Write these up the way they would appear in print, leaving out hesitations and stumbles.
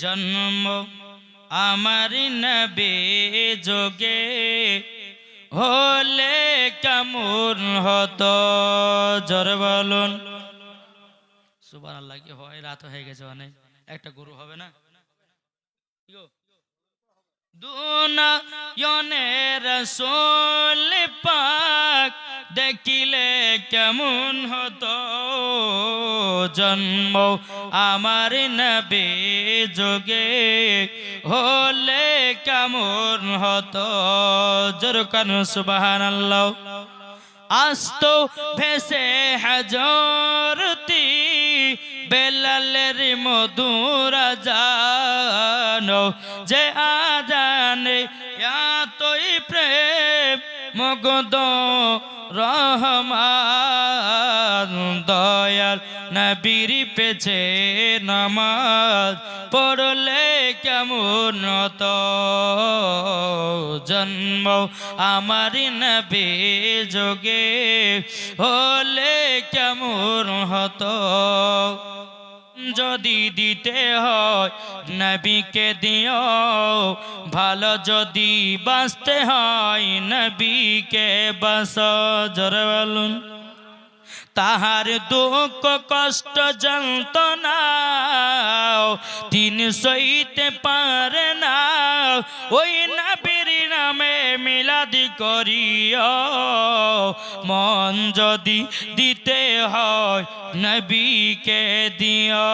জন্ম আমার নবী যোগে হলে কেমন হতো জোরে বলুন সুবহানাল্লাহ। কি হয়, রাত হয়ে গেছে, অনেক একটা গরু হবে না দুনয়নের রাসূল পাক দেখিলে কেমন হতো জন্ম আমার নবী যোগে হলে কেমন হতো জোরে কান সুবহানাল্লাহ। আস্ত ভেসে হাজরতি বেলালের মধুর আজান যে আজানে এতই প্রেম মগদ রহমান দয়াল নবীর পেছে নামাজ পড়লে কেমন হতো জন্ম আমার নবী যোগে হলে কেমন হতো। যদি দিতে হয় নবীকে দিও, ভালো যদি বাঁচতে হয় নবীকে বাঁচো জোরে বলুন। তাহার দুঃখ কষ্ট যন্ত্রণা তিনি সইতে পারে না, ওই নবীর নামে মিলাদি করিও। মন যদি দিতে হয় নবীকে দিও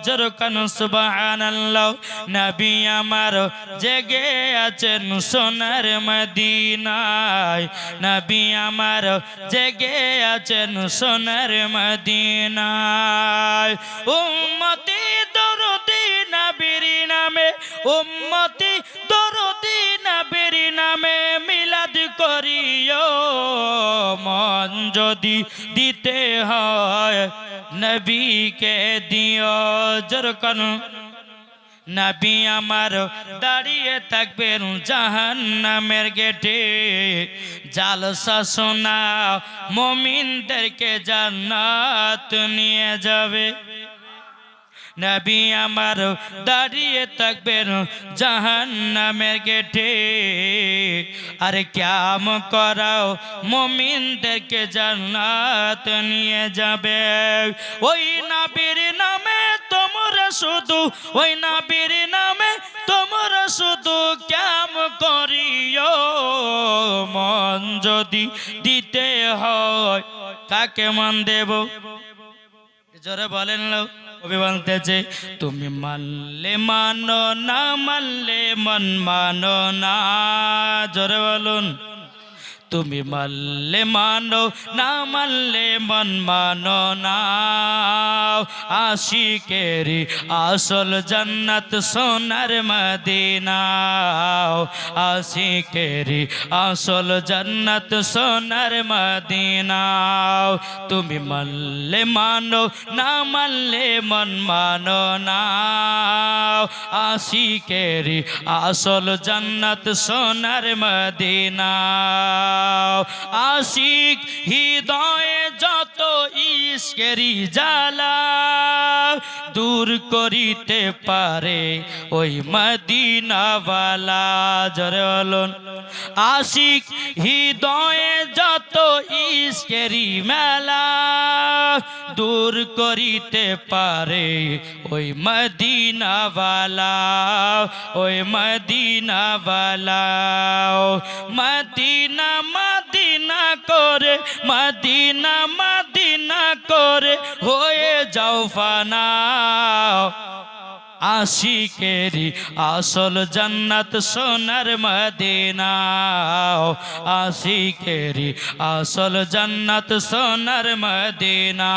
জোরে কান সুবহানাল্লাহ। নবী আমার জেগে আছেন সোনার মদিনায়, নবী আমার জেগে আছেন সোনার মদিনায়। উম্মতি দরদি নবীর নামে, উম্মতি দরদি নবীর নামে মিলাদ করিও। মন যদি দিতে হয় নবীকে দিও জোরে কান। নবী আমার দাঁড়িয়ে থাকবেন জাহান্নামের গেটে, জালসা শোনা মুমিনদেরকে জান্নাত নিয়ে যাবে। নবী আমার দাঁড়িয়ে থাকবেন জাহান্নামের গেটে, আরে ক্যাম করাও মুমিনদেরকে জান্নাত নিয়ে যাবে। ওই নবীর নামে তোমরা শুধু, ওই নবীর নামে তোমরা শুধু ক্যাম করিও। মন যদি দিতে হয় কাকে মন দেব জোরে বলেন লোক। কবি বলতেছে তুমি মানলে মানো না মানলে মন মানো না জোরে বলুন। তুমি মানলে মানো না মানলে মন মানো না, আশিকেরি আসল জান্নাত সোনার মদিনা, আশিকেরি আসল জান্নাত সোনার মদিনা। তুমি মানলে মানো না মানলে মন মানো না, আশিকেরি আসল জান্নাত সোনার মদিনা। আশিক হৃদয়ে যত ইশকেরি জ্বালা দূর করিতে পারে ওই মদিনাওয়ালা জোরে বলুন। আশিক হৃদয়ে যত ইশকেরি মেলা দূর করিতে পারে ওই মদিনাওয়ালা, ওই মদিনাওয়ালা। মদিনা মদিনা করে, মদিনা মদিনা করে হয়ে যাও ফানা, আশিকেরি আসল জান্নাত সোনার মদিনা, আশিকেরি আসল জান্নাত সোনার মদিনা।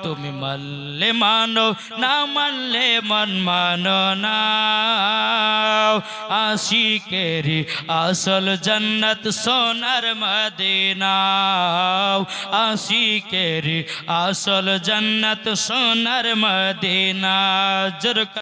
তুমি মানলে মানো না মানলে মন মানো না, আশিকেরি আসল জান্নাত সোনার মদিনা, আশিকেরি আসল জান্নাত সোনার মদিনা। জোরে